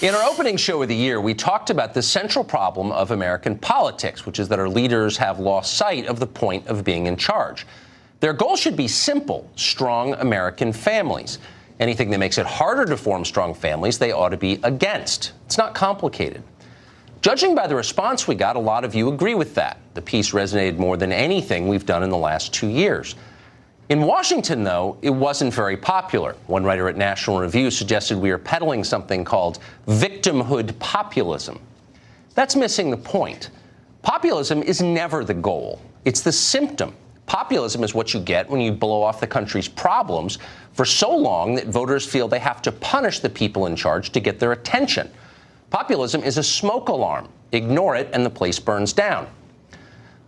In our opening show of the year, we talked about the central problem of American politics, which is that our leaders have lost sight of the point of being in charge. Their goal should be simple: strong American families. Anything that makes it harder to form strong families, they ought to be against. It's not complicated. Judging by the response we got, a lot of you agree with that. The piece resonated more than anything we've done in the last 2 years. In Washington, though, it wasn't very popular. One writer at National Review suggested we are peddling something called victimhood populism. That's missing the point. Populism is never the goal. It's the symptom. Populism is what you get when you blow off the country's problems for so long that voters feel they have to punish the people in charge to get their attention. Populism is a smoke alarm. Ignore it and the place burns down.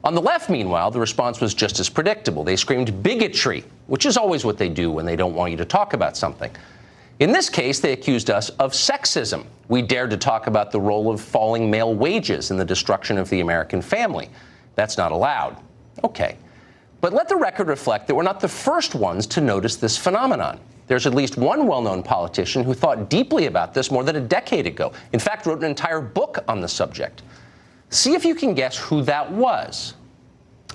On the left, meanwhile, the response was just as predictable. They screamed bigotry, which is always what they do when they don't want you to talk about something. In this case, they accused us of sexism. We dared to talk about the role of falling male wages in the destruction of the American family. That's not allowed. Okay. But let the record reflect that we're not the first ones to notice this phenomenon. There's at least one well-known politician who thought deeply about this more than a decade ago. In fact, wrote an entire book on the subject. See if you can guess who that was.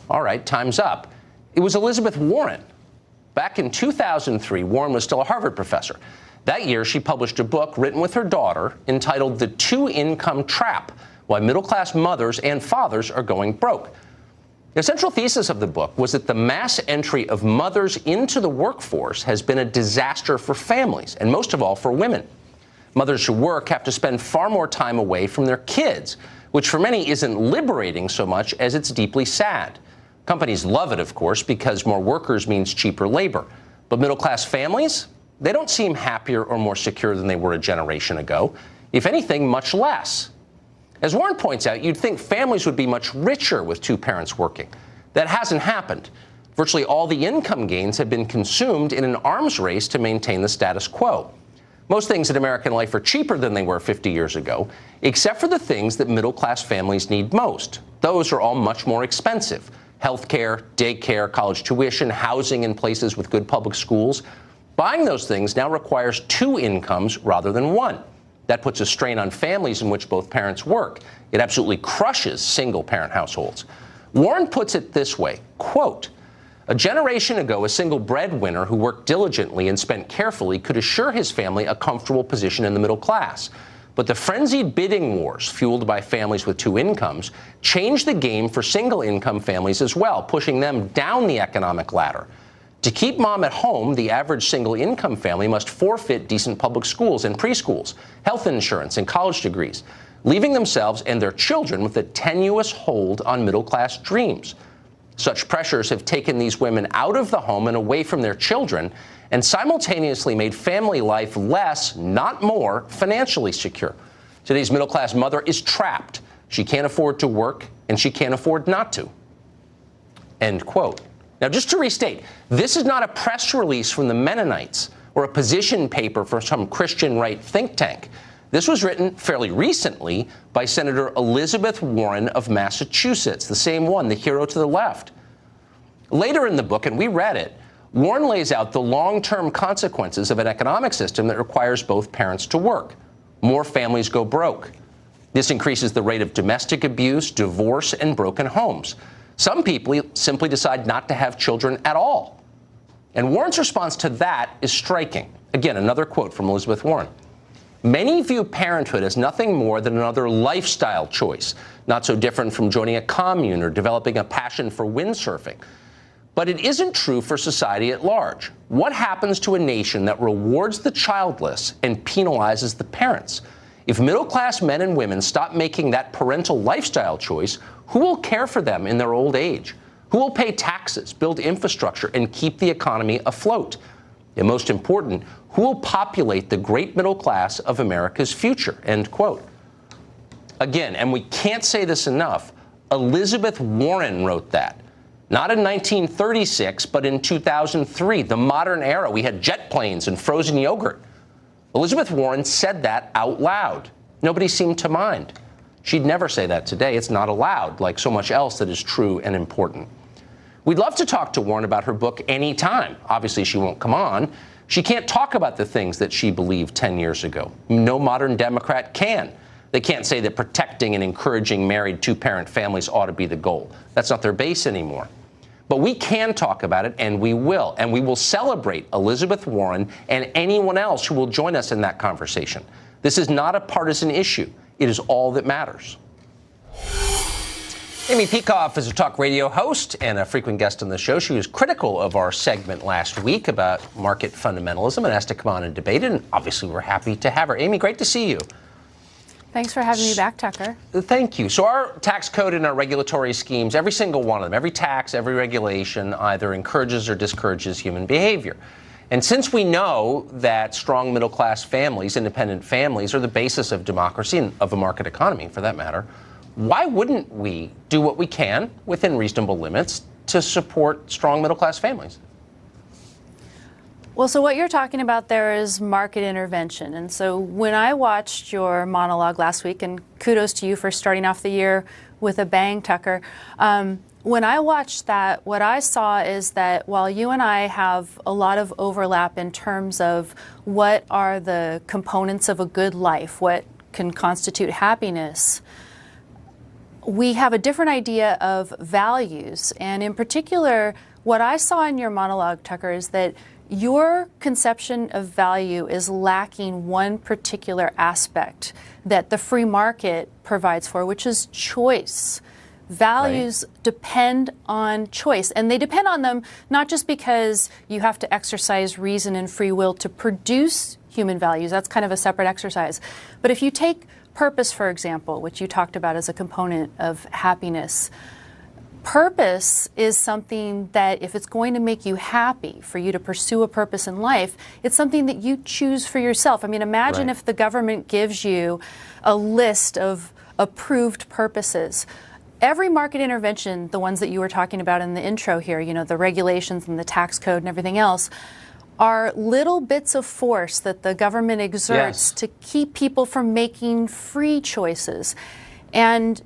All right, time's up. It was Elizabeth Warren. Back in 2003, Warren was still a Harvard professor. That year, she published a book written with her daughter entitled The Two-Income Trap: Why Middle-Class Mothers and Fathers Are Going Broke. The central thesis of the book was that the mass entry of mothers into the workforce has been a disaster for families, and most of all for women. Mothers who work have to spend far more time away from their kids, which for many isn't liberating so much as it's deeply sad. Companies love it, of course, because more workers means cheaper labor. But middle-class families, they don't seem happier or more secure than they were a generation ago. If anything, much less. As Warren points out, you'd think families would be much richer with two parents working. That hasn't happened. Virtually all the income gains have been consumed in an arms race to maintain the status quo. Most things in American life are cheaper than they were 50 years ago, except for the things that middle-class families need most. Those are all much more expensive. Healthcare, daycare, college tuition, housing in places with good public schools. Buying those things now requires two incomes rather than one. That puts a strain on families in which both parents work. It absolutely crushes single-parent households. Warren puts it this way, quote, "A generation ago, a single breadwinner who worked diligently and spent carefully could assure his family a comfortable position in the middle class. But the frenzied bidding wars fueled by families with two incomes changed the game for single-income families as well, pushing them down the economic ladder. To keep mom at home, the average single-income family must forfeit decent public schools and preschools, health insurance, and college degrees, leaving themselves and their children with a tenuous hold on middle-class dreams. Such pressures have taken these women out of the home and away from their children, and simultaneously made family life less, not more, financially secure. Today's middle-class mother is trapped. She can't afford to work, and she can't afford not to." End quote. Now, just to restate, this is not a press release from the Mennonites or a position paper from some Christian right think tank. This was written fairly recently by Senator Elizabeth Warren of Massachusetts, the same one, the hero to the left. Later in the book, and we read it, Warren lays out the long-term consequences of an economic system that requires both parents to work. More families go broke. This increases the rate of domestic abuse, divorce, and broken homes. Some people simply decide not to have children at all. And Warren's response to that is striking. Again, another quote from Elizabeth Warren. "Many view parenthood as nothing more than another lifestyle choice, not so different from joining a commune or developing a passion for windsurfing. But it isn't true for society at large. What happens to a nation that rewards the childless and penalizes the parents? If middle-class men and women stop making that parental lifestyle choice, who will care for them in their old age? Who will pay taxes, build infrastructure, and keep the economy afloat? And most important, who will populate the great middle class of America's future?" End quote. Again, and we can't say this enough, Elizabeth Warren wrote that. Not in 1936, but in 2003, the modern era. We had jet planes and frozen yogurt. Elizabeth Warren said that out loud. Nobody seemed to mind. She'd never say that today. It's not allowed, like so much else that is true and important. We'd love to talk to Warren about her book anytime. Obviously, she won't come on, She can't talk about the things that she believed 10 years ago. No modern Democrat can. They can't say that protecting and encouraging married two-parent families ought to be the goal. That's not their base anymore. But we can talk about it, and we will. And we will celebrate Elizabeth Warren and anyone else who will join us in that conversation. This is not a partisan issue. It is all that matters. Amy Peikoff is a talk radio host and a frequent guest on the show. She was critical of our segment last week about market fundamentalism and asked to come on and debate it. And obviously, we're happy to have her. Amy, great to see you. Thanks for having me back, Tucker. Thank you. So our tax code and our regulatory schemes, every single one of them, every tax, every regulation either encourages or discourages human behavior. And since we know that strong middle-class families, independent families, are the basis of democracy and of a market economy, for that matter, why wouldn't we do what we can within reasonable limits to support strong middle-class families? Well, so what you're talking about there is market intervention. And so when I watched your monologue last week, and kudos to you for starting off the year with a bang, Tucker, when I watched that, what I saw is that while you and I have a lot of overlap in terms of what are the components of a good life, what can constitute happiness, we have a different idea of values. And in particular, what I saw in your monologue, Tucker, is that your conception of value is lacking one particular aspect that the free market provides for, which is choice. Values depend on choice, and they depend on them not just because you have to exercise reason and free will to produce human values. That's kind of a separate exercise. But if you take purpose, for example, which you talked about as a component of happiness, purpose is something that if it's going to make you happy, for you to pursue a purpose in life, it's something that you choose for yourself. I mean, imagine if the government gives you a list of approved purposes. Every market intervention, the ones that you were talking about in the intro here, you know, the regulations and the tax code and everything else, are little bits of force that the government exerts to keep people from making free choices. And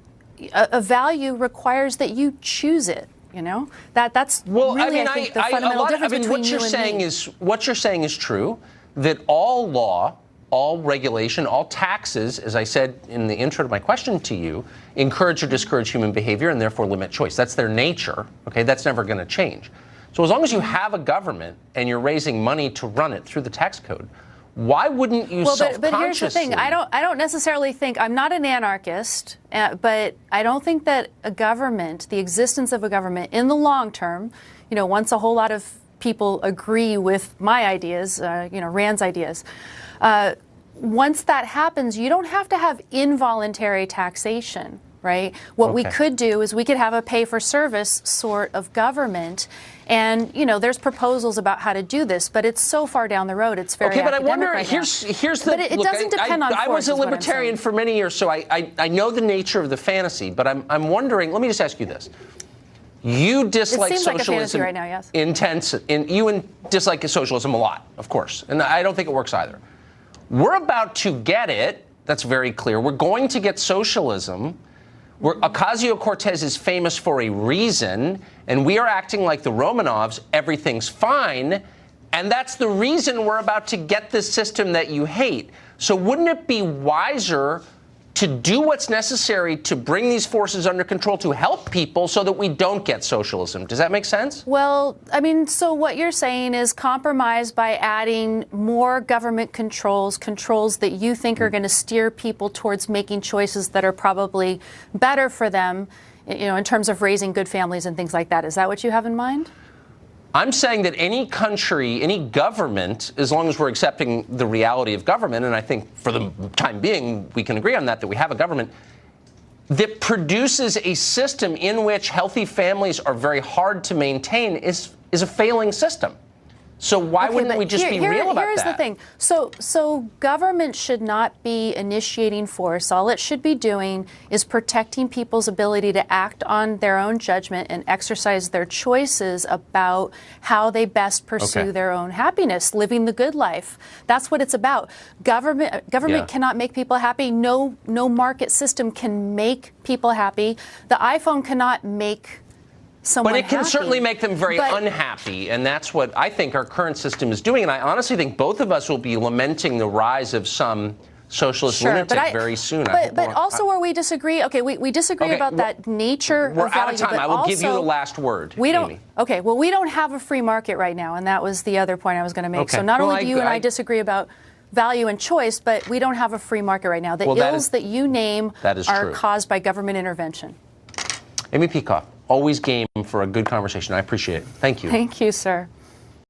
a value requires that you choose it. You know, that's really, I think, the fundamental difference between you and me. What you're saying is true, that all law, all regulation, all taxes, as I said in the intro to my question to you, encourage or discourage human behavior and therefore limit choice. That's their nature. Okay, that's never going to change. So as long as you have a government and you're raising money to run it through the tax code, why wouldn't you self-consciously? But here's the thing. I don't necessarily think, I'm not an anarchist, but I don't think that a government, the existence of a government in the long term, you know, once a whole lot of people agree with my ideas, you know, Rand's ideas, once that happens, you don't have to have involuntary taxation, right? What we could do is we could have a pay-for-service sort of government. And, you know, there's proposals about how to do this, but it's so far down the road. It's very but I wonder, right here's the... But it doesn't depend on force, I was a libertarian for many years, so I know the nature of the fantasy, but I'm wondering, let me just ask you this. You dislike socialism like a fantasy right now, yes. You dislike socialism a lot, of course, and I don't think it works either. We're about to get it. That's very clear. We're going to get socialism. Ocasio-Cortez is famous for a reason, and we are acting like the Romanovs. Everything's fine, and that's the reason we're about to get this system that you hate. So wouldn't it be wiser to do what's necessary to bring these forces under control to help people so that we don't get socialism? Does that make sense? Well, I mean, so what you're saying is compromise by adding more government controls that you think are going to steer people towards making choices that are probably better for them, you know, in terms of raising good families and things like that. Is that what you have in mind? I'm saying that any country, any government, as long as we're accepting the reality of government, and I think for the time being we can agree on that we have a government that produces a system in which healthy families are very hard to maintain is a failing system. So why wouldn't we just be real about that? Here's the thing. So government should not be initiating force. All it should be doing is protecting people's ability to act on their own judgment and exercise their choices about how they best pursue their own happiness, living the good life. That's what it's about. Government cannot make people happy. No market system can make people happy. The iPhone cannot make someone But it can happy. certainly make them very But- unhappy, and that's what I think our current system is doing. And I honestly think both of us will be lamenting the rise of some socialist lunatic very soon. But also where we disagree, we disagree about that nature we're of value. out of time. But I will also, give you the last word, we don't. Amy. Okay, well, we don't have a free market right now, and that was the other point I was going to make. Okay. So not Well, only do you and I disagree about value and choice, but we don't have a free market right now. The ills that you name are caused by government intervention. Amy Peikoff, always game for a good conversation. I appreciate it. Thank you. Thank you, sir.